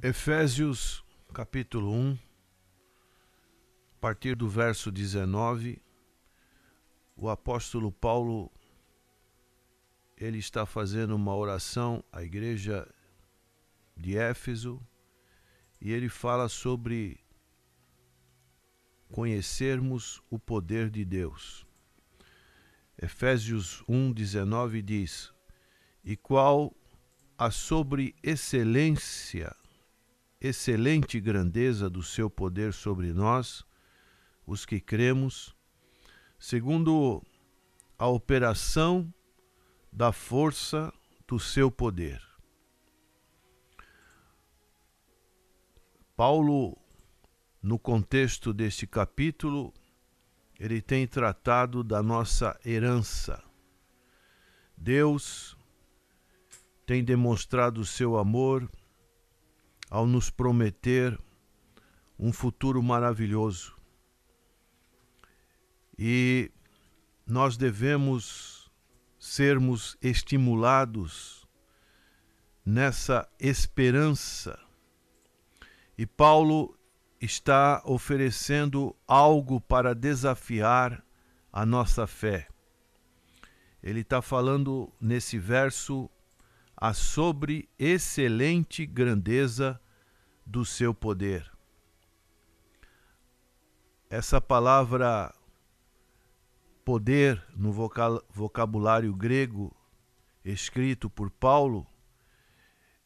Efésios capítulo 1, a partir do verso 19, o apóstolo Paulo ele está fazendo uma oração à igreja de Éfeso e ele fala sobre conhecermos o poder de Deus. Efésios 1:19 diz: "E qual a excelente grandeza do seu poder sobre nós, os que cremos, segundo a operação da força do seu poder." Paulo, no contexto deste capítulo, ele tem tratado da nossa herança. Deus tem demonstrado o seu amor ao nos prometer um futuro maravilhoso. E nós devemos sermos estimulados nessa esperança. E Paulo está oferecendo algo para desafiar a nossa fé. Ele está falando nesse verso a sobre excelente grandeza do seu poder. Essa palavra poder no vocabulário grego escrito por Paulo,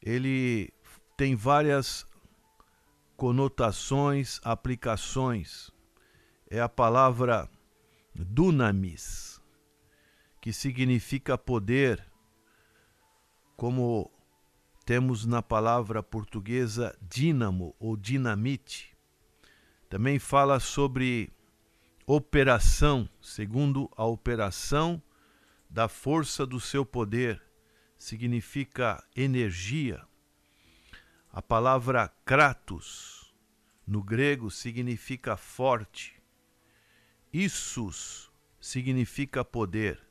ele tem várias conotações, aplicações. É a palavra dunamis, que significa poder, como temos na palavra portuguesa dínamo ou dinamite. Também fala sobre operação, segundo a operação da força do seu poder, significa energia. A palavra kratos, no grego, significa forte. Issus significa poder.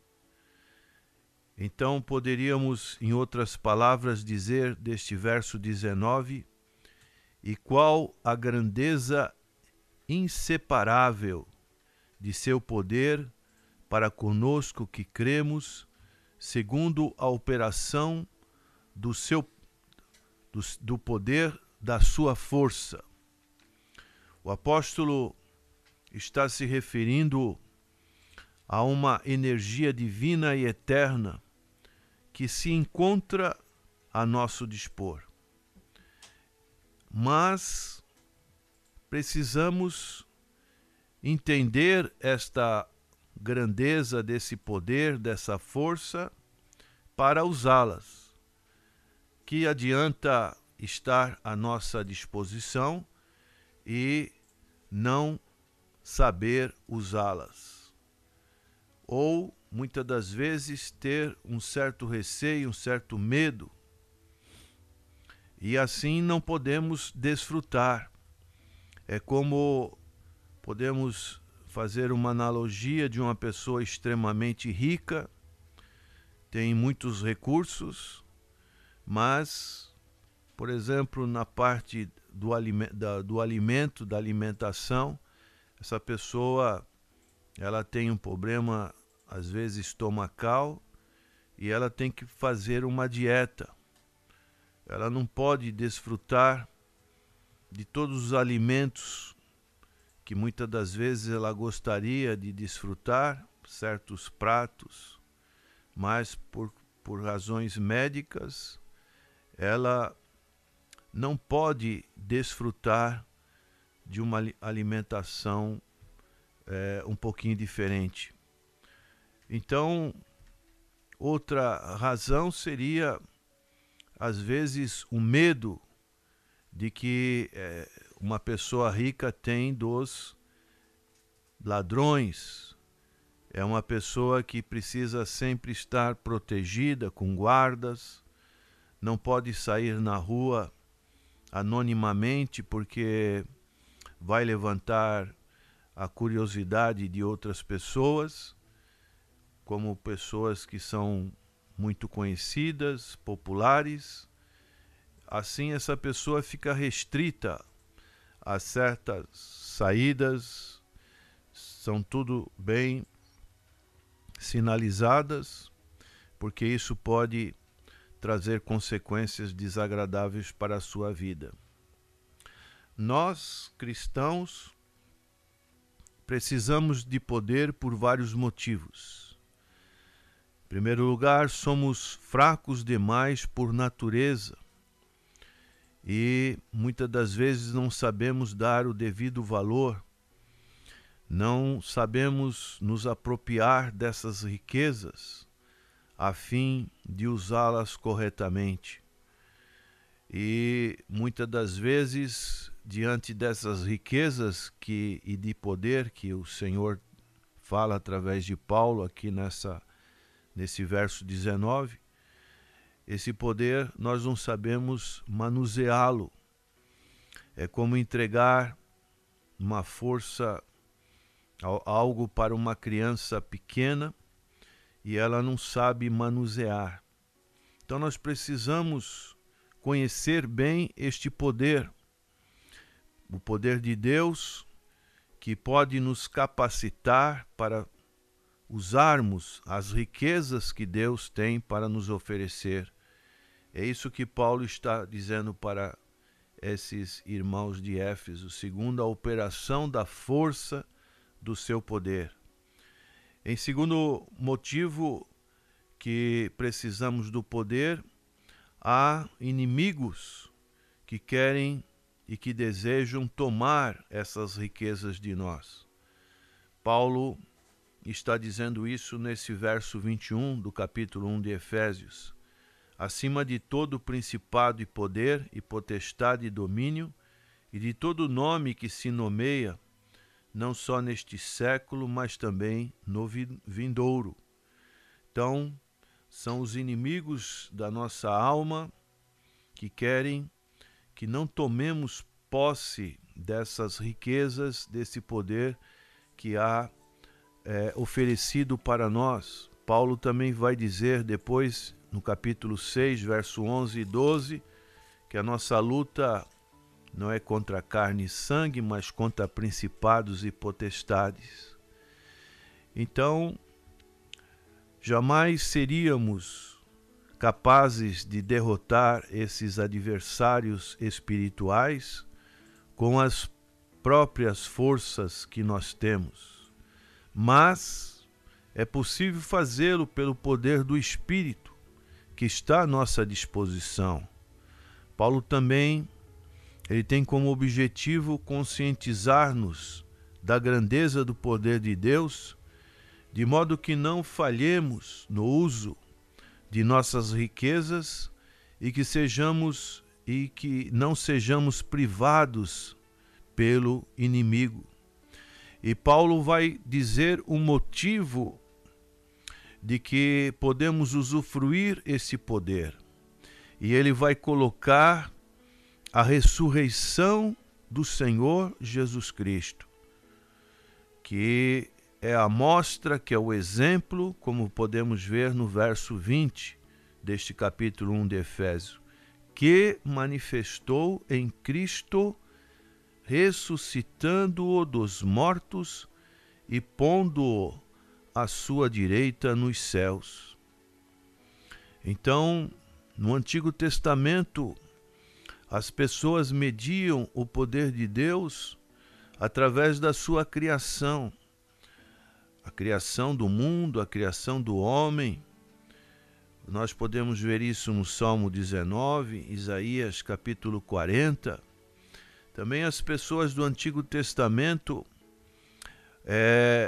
Então, poderíamos, em outras palavras, dizer deste verso 19: "E qual a grandeza inseparável de seu poder para conosco que cremos, segundo a operação do poder da sua força." O apóstolo está se referindo a uma energia divina e eterna que se encontra a nosso dispor. Mas precisamos entender esta grandeza desse poder, dessa força, para usá-las. Que adianta estar à nossa disposição e não saber usá-las? Ou, muitas das vezes, ter um certo receio, um certo medo, e assim não podemos desfrutar. É como podemos fazer uma analogia de uma pessoa extremamente rica, tem muitos recursos, mas, por exemplo, na parte do alimento, da alimentação, essa pessoa ela tem um problema, às vezes, estomacal, e ela tem que fazer uma dieta. Ela não pode desfrutar de todos os alimentos que muitas das vezes ela gostaria de desfrutar, certos pratos, mas por razões médicas, ela não pode desfrutar de uma alimentação um pouquinho diferente. Então, outra razão seria, às vezes, o medo de que uma pessoa rica tem dos ladrões. É uma pessoa que precisa sempre estar protegida, com guardas, não pode sair na rua anonimamente porque vai levantar a curiosidade de outras pessoas, como pessoas que são muito conhecidas, populares. assim essa pessoa fica restrita a certas saídas, são tudo bem sinalizadas, porque isso pode trazer consequências desagradáveis para a sua vida. Nós, cristãos, precisamos de poder por vários motivos. Em primeiro lugar, somos fracos demais por natureza e muitas das vezes não sabemos dar o devido valor, não sabemos nos apropriar dessas riquezas a fim de usá-las corretamente. E muitas das vezes, diante dessas riquezas e de poder que o Senhor fala através de Paulo aqui nesse verso 19, esse poder nós não sabemos manuseá-lo. É como entregar uma força, algo para uma criança pequena e ela não sabe manusear. Então nós precisamos conhecer bem este poder, o poder de Deus, que pode nos capacitar para usarmos as riquezas que Deus tem para nos oferecer. É isso que Paulo está dizendo para esses irmãos de Éfeso, segundo a operação da força do seu poder. Em segundo motivo que precisamos do poder, há inimigos que querem e que desejam tomar essas riquezas de nós. Paulo está dizendo isso nesse verso 21 do capítulo 1 de Efésios. Acima de todo principado e poder e potestade e domínio, e de todo nome que se nomeia, não só neste século, mas também no vindouro. Então, são os inimigos da nossa alma que querem que não tomemos posse dessas riquezas, desse poder que há oferecido para nós. Paulo também vai dizer depois, no capítulo 6, verso 11 e 12, que a nossa luta não é contra carne e sangue, mas contra principados e potestades. Então, jamais seríamos capazes de derrotar esses adversários espirituais com as próprias forças que nós temos. Mas é possível fazê-lo pelo poder do Espírito que está à nossa disposição. Paulo também ele tem como objetivo conscientizar-nos da grandeza do poder de Deus, de modo que não falhemos no uso de nossas riquezas e que não sejamos privados pelo inimigo. E Paulo vai dizer o motivo de que podemos usufruir esse poder. E ele vai colocar a ressurreição do Senhor Jesus Cristo, que é a mostra, que é o exemplo, como podemos ver no verso 20 deste capítulo 1 de Efésios, que manifestou em Cristo, ressuscitando-o dos mortos e pondo-o à sua direita nos céus. Então, no Antigo Testamento, as pessoas mediam o poder de Deus através da sua criação. A criação do mundo, a criação do homem. Nós podemos ver isso no Salmo 19, Isaías capítulo 40. Também as pessoas do Antigo Testamento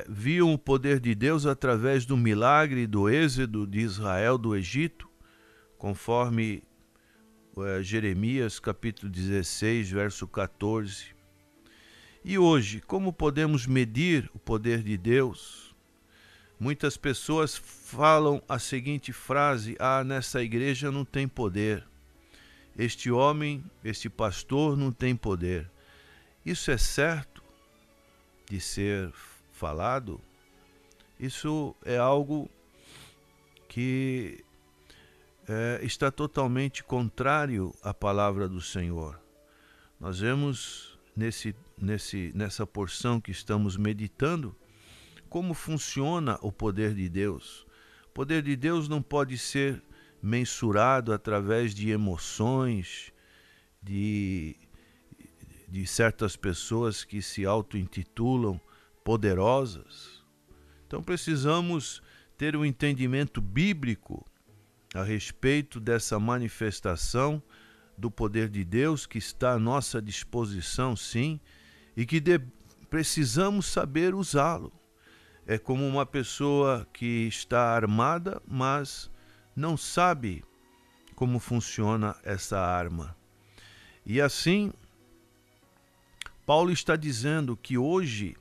viam o poder de Deus através do milagre do êxodo de Israel do Egito, conforme Jeremias capítulo 16, verso 14. E hoje, como podemos medir o poder de Deus? Muitas pessoas falam a seguinte frase: nessa igreja não tem poder. Este homem, este pastor não tem poder. Isso é certo de ser falado? Isso é algo que está totalmente contrário à palavra do Senhor. Nós vemos nessa porção que estamos meditando como funciona o poder de Deus. O poder de Deus não pode ser mensurado através de emoções, de certas pessoas que se auto-intitulam poderosas. Então precisamos ter um entendimento bíblico a respeito dessa manifestação do poder de Deus que está à nossa disposição, sim, e que precisamos saber usá-lo. É como uma pessoa que está armada, mas não sabe como funciona essa arma. E assim, Paulo está dizendo que hoje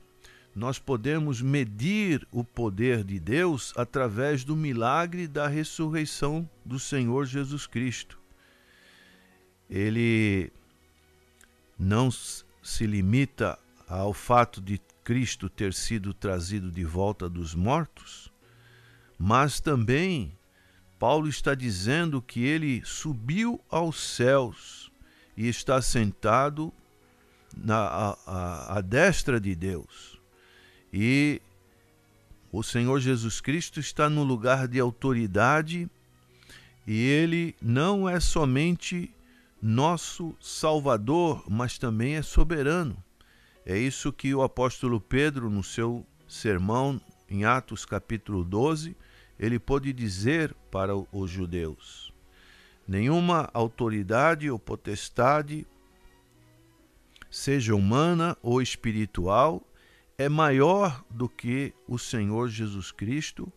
nós podemos medir o poder de Deus através do milagre da ressurreição do Senhor Jesus Cristo. Ele não se limita ao fato de Cristo ter sido trazido de volta dos mortos, mas também Paulo está dizendo que ele subiu aos céus e está sentado à destra de Deus. E o Senhor Jesus Cristo está no lugar de autoridade e ele não é somente nosso Salvador, mas também é soberano. É isso que o apóstolo Pedro, no seu sermão em Atos capítulo 12, ele pôde dizer para os judeus: nenhuma autoridade ou potestade, seja humana ou espiritual, é maior do que o Senhor Jesus Cristo,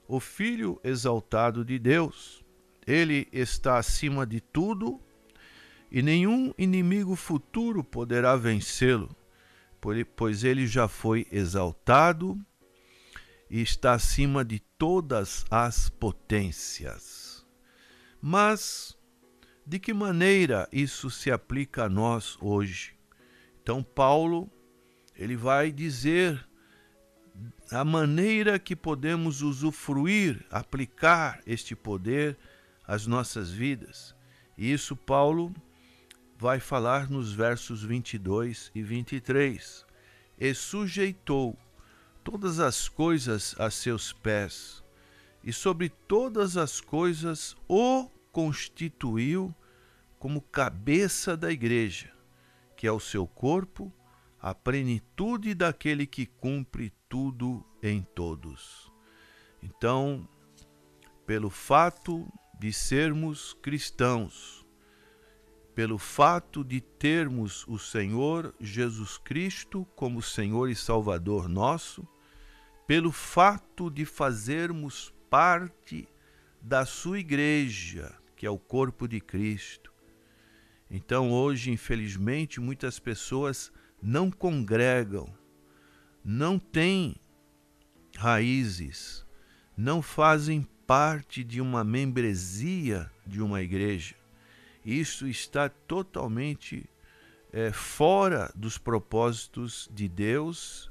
o Filho exaltado de Deus. Ele está acima de tudo e nenhum inimigo futuro poderá vencê-lo, pois ele já foi exaltado e está acima de todas as potências. Mas de que maneira isso se aplica a nós hoje? Então Paulo, ele vai dizer a maneira que podemos usufruir, aplicar este poder às nossas vidas. E isso Paulo vai falar nos versos 22 e 23. E sujeitou todas as coisas a seus pés, e sobre todas as coisas o constituiu como cabeça da igreja, que é o seu corpo, a plenitude daquele que cumpre tudo em todos. Então, pelo fato de sermos cristãos, pelo fato de termos o Senhor Jesus Cristo como Senhor e Salvador nosso, pelo fato de fazermos parte da sua igreja, que é o corpo de Cristo. Então hoje, infelizmente, muitas pessoas não congregam, não têm raízes, não fazem parte de uma membresia de uma igreja. Isso está totalmente fora dos propósitos de Deus,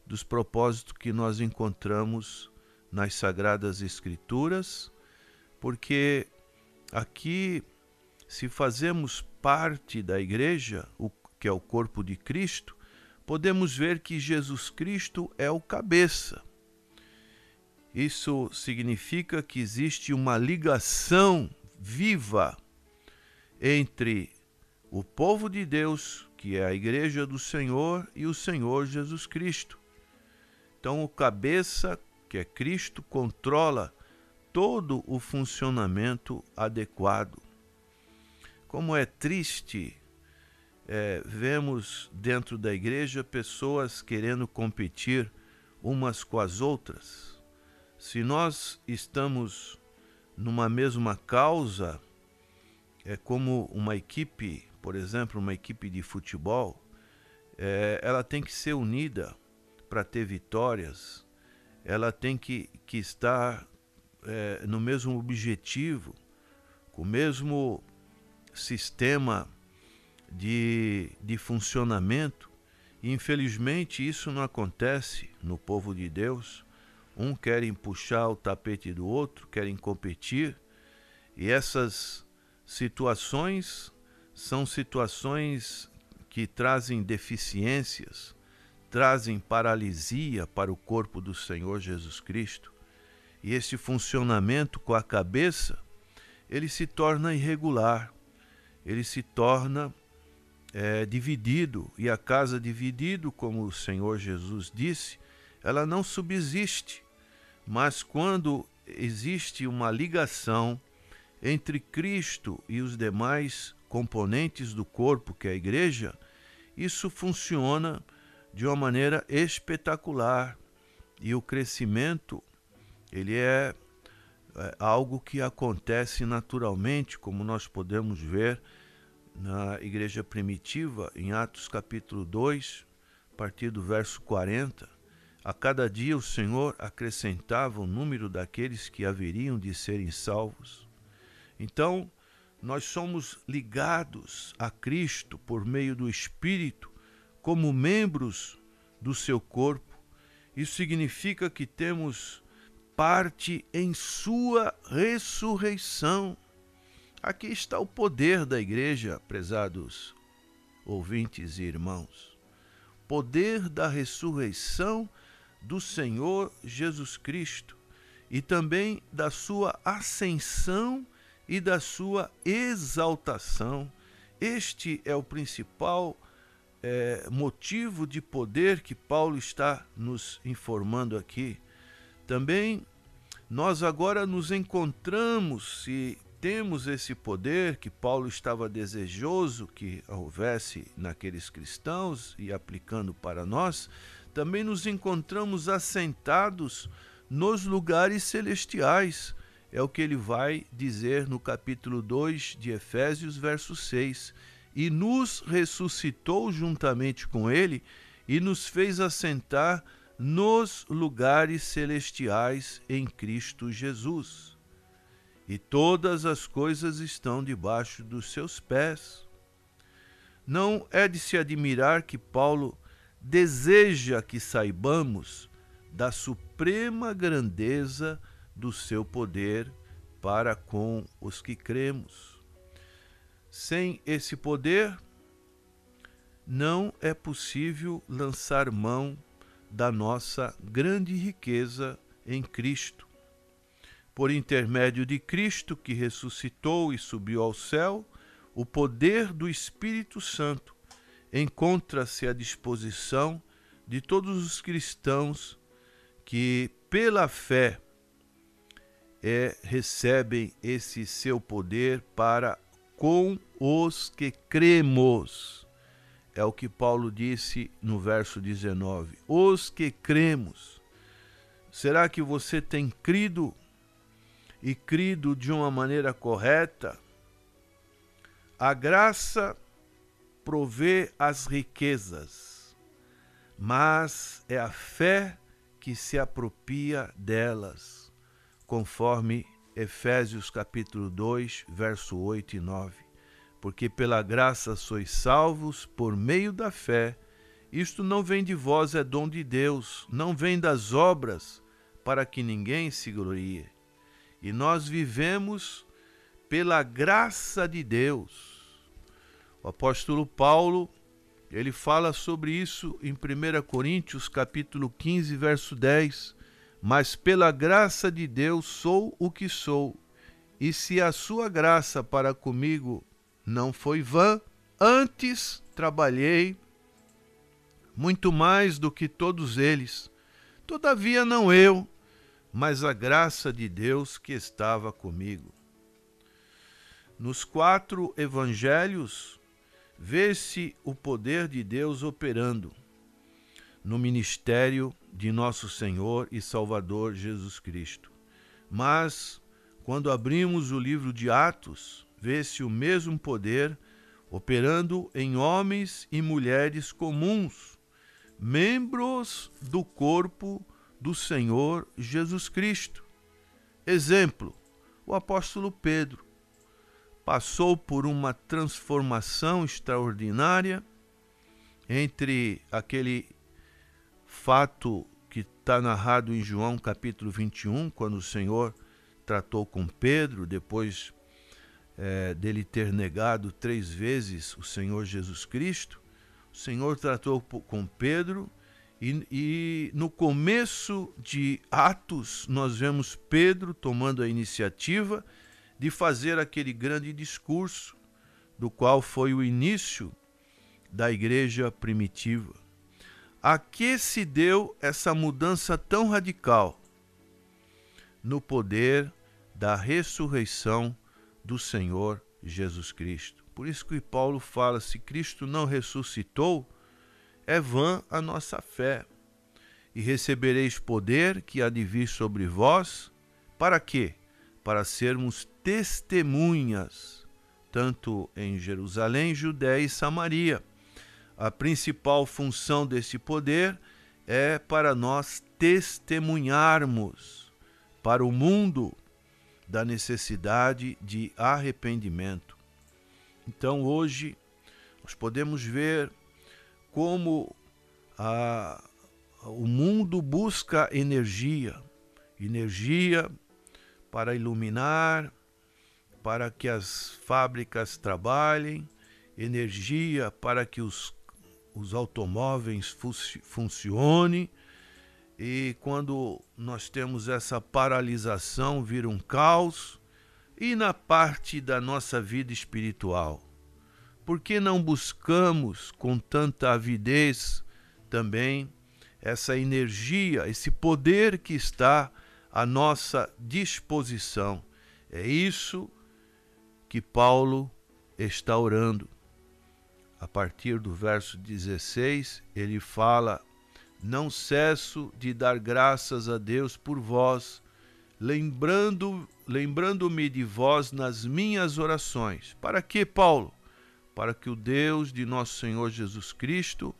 dos propósitos que nós encontramos nas Sagradas Escrituras, porque aqui, se fazemos parte da igreja, que é o corpo de Cristo, podemos ver que Jesus Cristo é o cabeça. Isso significa que existe uma ligação viva entre o povo de Deus, que é a igreja do Senhor, e o Senhor Jesus Cristo. Então, o cabeça, que é Cristo, controla todo o funcionamento adequado. Como é triste, vemos dentro da igreja pessoas querendo competir umas com as outras. Se nós estamos numa mesma causa, é como uma equipe, por exemplo, uma equipe de futebol, ela tem que ser unida para ter vitórias, ela tem que estar no mesmo objetivo, com o mesmo sistema de funcionamento. E, infelizmente, isso não acontece no povo de Deus. Um querem puxar o tapete do outro, querem competir, E essas situações são situações que trazem deficiências, trazem paralisia para o corpo do Senhor Jesus Cristo. E esse funcionamento com a cabeça, ele se torna irregular, ele se torna dividido. E a casa dividido, como o Senhor Jesus disse, ela não subsiste. Mas quando existe uma ligação entre Cristo e os demais componentes do corpo, que é a igreja, isso funciona de uma maneira espetacular. E o crescimento, ele é algo que acontece naturalmente, como nós podemos ver na igreja primitiva, em Atos capítulo 2, a partir do verso 40. A cada dia o Senhor acrescentava o número daqueles que haveriam de serem salvos. Então, nós somos ligados a Cristo por meio do Espírito, como membros do seu corpo. Isso significa que temos parte em sua ressurreição. Aqui está o poder da igreja, prezados ouvintes e irmãos. Poder da ressurreição do Senhor Jesus Cristo e também da sua ascensão e da sua exaltação. Este é o principal motivo de poder que Paulo está nos informando aqui. Também nós agora nos encontramos, se temos esse poder que Paulo estava desejoso que houvesse naqueles cristãos e aplicando para nós, também nos encontramos assentados nos lugares celestiais. É o que ele vai dizer no capítulo 2 de Efésios, verso 6. E nos ressuscitou juntamente com ele e nos fez assentar nos lugares celestiais em Cristo Jesus. E todas as coisas estão debaixo dos seus pés. Não é de se admirar que Paulo deseja que saibamos da suprema grandeza do seu poder para com os que cremos. Sem esse poder, não é possível lançar mão da nossa grande riqueza em Cristo. Por intermédio de Cristo, que ressuscitou e subiu ao céu, o poder do Espírito Santo encontra-se à disposição de todos os cristãos que, pela fé, recebem esse seu poder para com os que cremos. É o que Paulo disse no verso 19. Os que cremos. Será que você tem crido e crido de uma maneira correta? A graça provê as riquezas, mas é a fé que se apropria delas, conforme Efésios capítulo 2, verso 8 e 9. Porque pela graça sois salvos por meio da fé. Isto não vem de vós, é dom de Deus, não vem das obras, para que ninguém se glorie. E nós vivemos pela graça de Deus. O apóstolo Paulo, ele fala sobre isso em 1 Coríntios capítulo 15, verso 10. Mas pela graça de Deus sou o que sou, e se a sua graça para comigo não foi vã, antes trabalhei muito mais do que todos eles. Todavia não eu, mas a graça de Deus que estava comigo. Nos 4 evangelhos, vê-se o poder de Deus operando no ministério de nosso Senhor e Salvador Jesus Cristo. Mas, quando abrimos o livro de Atos, vê-se o mesmo poder operando em homens e mulheres comuns, membros do corpo do Senhor Jesus Cristo. Exemplo, o apóstolo Pedro passou por uma transformação extraordinária entre aquele fato que está narrado em João capítulo 21, quando o Senhor tratou com Pedro, depois dele ter negado 3 vezes o Senhor Jesus Cristo, o Senhor tratou com Pedro, e no começo de Atos nós vemos Pedro tomando a iniciativa de fazer aquele grande discurso, do qual foi o início da igreja primitiva. A que se deu essa mudança tão radical? No poder da ressurreição do Senhor Jesus Cristo. Por isso que Paulo fala, se Cristo não ressuscitou, é vã a nossa fé. E recebereis poder que há de vir sobre vós, para quê? Para sermos testemunhas, tanto em Jerusalém, Judéia e Samaria. A principal função desse poder é para nós testemunharmos para o mundo da necessidade de arrependimento. Então hoje nós podemos ver como o mundo busca energia para iluminar, para que as fábricas trabalhem, energia para que os automóveis funcionem. E quando nós temos essa paralisação, vira um caos. E na parte da nossa vida espiritual, por que não buscamos com tanta avidez também essa energia, esse poder que está à nossa disposição? É isso que Paulo está orando. A partir do verso 16, ele fala: não cesso de dar graças a Deus por vós, lembrando-me de vós nas minhas orações. Para quê, Paulo? Para que o Deus de nosso Senhor Jesus Cristo,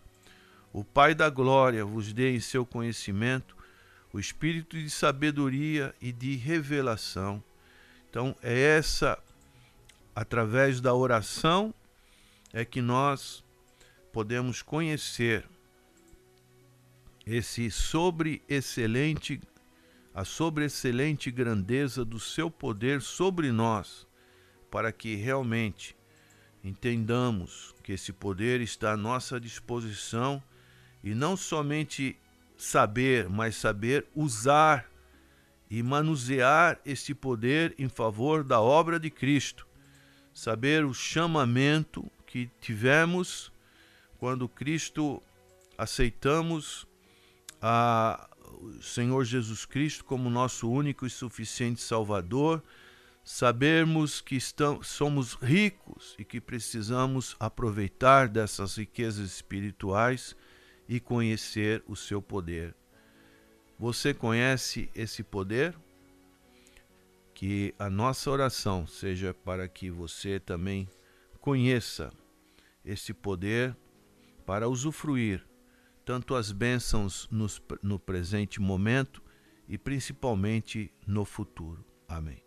o Pai da glória, vos dê em seu conhecimento o espírito de sabedoria e de revelação. Então, através da oração, é que nós podemos conhecer a sobreexcelente grandeza do seu poder sobre nós, para que realmente entendamos que esse poder está à nossa disposição, e não somente saber, mas saber usar e manusear esse poder em favor da obra de Cristo. Saber o chamamento que tivemos quando Cristo aceitamos o Senhor Jesus Cristo como nosso único e suficiente Salvador. Sabermos que somos ricos e que precisamos aproveitar dessas riquezas espirituais e conhecer o seu poder. Você conhece esse poder? Que a nossa oração seja para que você também conheça esse poder para usufruir tanto as bênçãos no presente momento e principalmente no futuro. Amém.